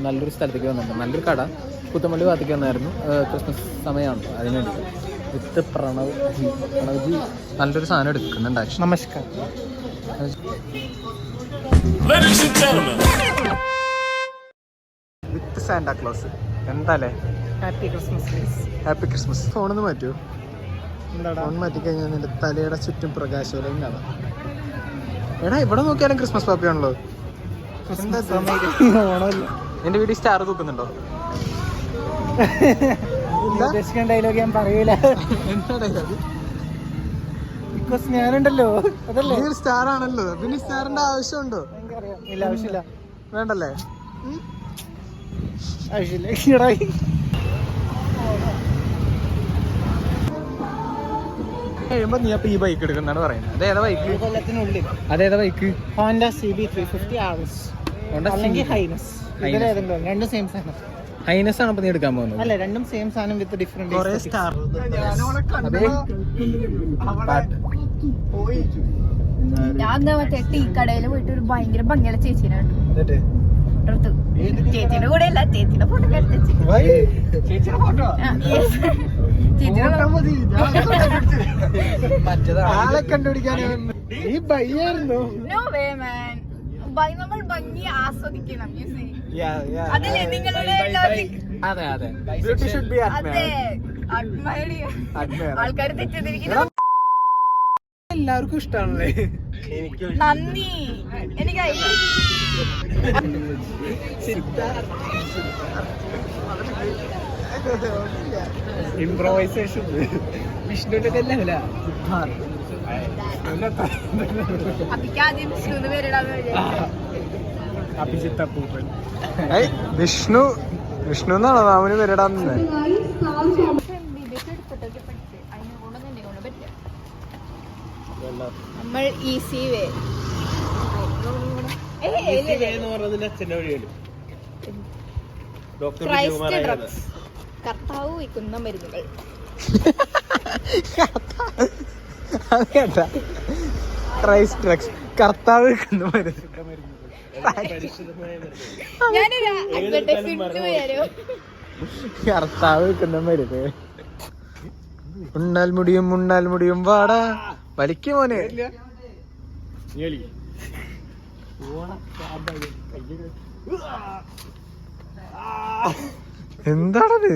നല്ലൊരു സ്ഥലത്തേക്ക് വന്നിട്ടുണ്ട്. നല്ലൊരു കട പുത്തമ്പള്ളി ഭാഗത്തേക്ക് വന്നായിരുന്നു. ക്രിസ്മസ് സമയമാണ്, അതിന് വേണ്ടി വിത്ത് പ്രണവ്ജി നല്ലൊരു സാധനം എടുക്കുന്നുണ്ട്. ആക്ച്വലി നമസ്കാരം. With Santa Claus. എന്താല്ലേ? Happy Christmas. Happy Christmas. ഫോണൊന്ന് മാറ്റുമോ? എന്താടാ ഫോൺ മാറ്റിക്കഴിഞ്ഞാൽ നിന്റെ തലയുടെ ചുറ്റും പ്രകാശോലം കാണാം. എടാ ഇവിടെ നോക്കിയാലും ക്രിസ്മസ് പാപ്പിയാണല്ലോ. ഓണമല്ല. എന്റെ വീട്ടിൽ സ്റ്റാർ തൂക്കുന്നുണ്ടോ? ഉദ്ദേശിക്കുന്ന ഡയലോഗ് ഞാൻ പറയൂല. എന്താ ഡയലോഗ്? ബിക്കോസ് ഞാനുണ്ടല്ലോ, അതല്ലേ സ്റ്റാർ ആണല്ലോ, പിന്നെ സ്റ്റാറിന്റെ ആവശ്യമുണ്ടോ? എനിക്കറിയാം. ഇല്ല, ആവശ്യമില്ല. വേണ്ടല്ലേ? ആവശ്യമില്ല. കഴിയുമ്പോ നീ അപ്പൊ ഈ ബൈക്ക് എടുക്കുന്നതാണ് പറയുന്നത്. അതേതാ ബൈക്ക്? കൊല്ലത്തിനുള്ളിൽ അതേതാ ബൈക്ക്? ഹോണ്ട CB350 ആവസ് അല്ലെങ്കിൽ ഹൈനസ്. ഇതിലേതെങ്കിലും രണ്ടും സെയിം സാധനം. ഹൈനസ് ആണ് നീ എടുക്കാൻ പോകുന്നത്? അല്ല, രണ്ടും സെയിം സാധനം വിത്ത് ഡിഫറെന്റ് സ്റ്റാർ. ഞാൻ മറ്റേ ടീ കടയിൽ പോയിട്ട് ഒരു ഭയങ്കര ഭംഗിയുള്ള ചേച്ചീനെ കണ്ടു. ചേച്ചിയുടെ കൂടെ അല്ല, ചേച്ചിയുടെ ഫോട്ടോ ആളെ കണ്ടുപിടിക്കാൻ നമ്മൾ ഭംഗി ആസ്വദിക്കണം. അതല്ലേ നിങ്ങളുടെ അതെ അതെ ആൾക്കാർ തെറ്റിദ്ധരിക്കുന്നത്. എല്ലാവർക്കും ഇഷ്ടമാണല്ലേ? നന്ദി. എനിക്ക് ഇംപ്രവൈസേഷൻ വിഷ്ണുവിന്റെ അല്ല. അഭിക്കാദ്യം വിഷ്ണു പേരിടാന്ന് അഭിജിത്തപ്പൂപ്പൻ. വിഷ്ണു എന്നാണോ നാമിന് പേരിടാന്ന്? നമ്മൾ ഈസി വേ ക്രൈസ്റ്റ് ഡ്രഗ്സ്, കർത്താവ് വയ്ക്കുന്ന മരുന്നുകൾ. ക്രൈസ്റ്റ് ഡ്രഗ്സ്, കർത്താവ് വയ്ക്കുന്ന മരുന്ന്. ഞാനൊരു അഡ്വർടൈസ്മെന്റ് പോയാലോ? കർത്താവ് വയ്ക്കുന്ന മരുന്ന്. ഉണ്ണാൽ മുടിയും വാടാ വലിക്കും മോനെ. എന്താണത്?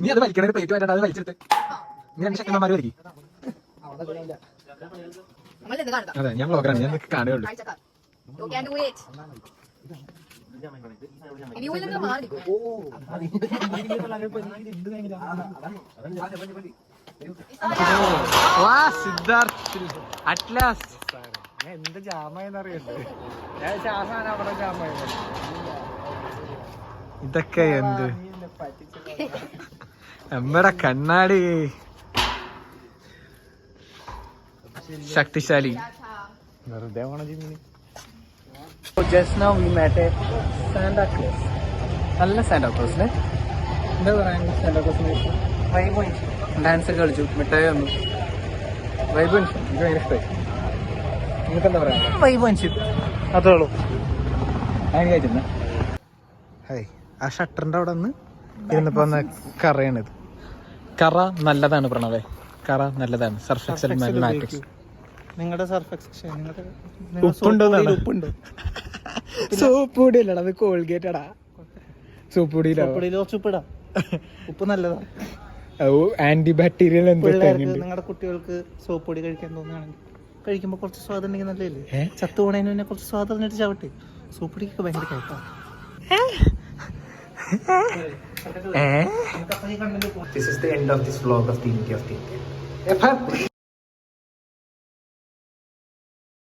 നീ അത് വലിക്കണ പ്ലേറ്റ് വേണ്ട, അത് വലിച്ചെടുത്ത് നീ രണ്ട് ശക്തന്മാര് വലിക്കും. അതെ, ഞാൻ ബ്ലോഗറാണ്, ഞാൻ കാണുകയുള്ളൂ. എന്ത് ജാമായെന്നറിയണ്ടേ? അവിടെ ജാമായ ഇതൊക്കെ എന്ത് നമ്മടെ കണ്ണാടി ശക്തിശാലി. വെറുതെ Just now we met a Santa Claus. നല്ല Santa Claus അല്ലേ? എന്താ പറയാൻ Santa Clausനെ? ഡാൻസ് ഒക്കെ കളിച്ചു, മിഠായി വന്നു, വൈബ് എനിക്ക് ഭയങ്കര ഇഷ്ടമായി. നിങ്ങൾക്ക് എന്താ പറയാ? വൈബ് അതേ ഉള്ളൂ. അതിന് കഴിച്ചിരുന്ന ആ ഷട്ടറിന്റെ അവിടെ നിന്ന് ഇരുന്നപ്പോ വന്ന കറയാണിത്. കറ നല്ലതാണ് പ്രണവേ, കറ നല്ലതാണ്. Surf Excel matrix. നിങ്ങളുടെ സർഫ് എക്സൽ ഉപ്പുണ്ടോ? ഉപ്പുണ്ടോ? സോപ്പ് പൊടിയല്ലടാ, അത് കോൾഗേറ്റടാ. സോപ്പ് പൊടിയിലോ? കുറച്ച് ഉപ്പിടാം. ഉപ്പ് നല്ലതാണ്. Anti bacterial. നിങ്ങളുടെ കുട്ടികൾക്ക് സോപ്പ് പൊടി കഴിക്കാൻ തോന്നുകയാണെങ്കിൽ കഴിക്കുമ്പോൾ കുറച്ച് സ്വാദം ഉണ്ടെങ്കിൽ നല്ലതല്ലേ? ചത്തു പോണതിന് തന്നെ കുറച്ച് സ്വാദം എന്നിട്ട് ചവിട്ടെ. സോപ്പ് പൊടിക്കൊക്കെ ഭയങ്കര കഴിക്കാം. This is the end of this vlog of the India of the India.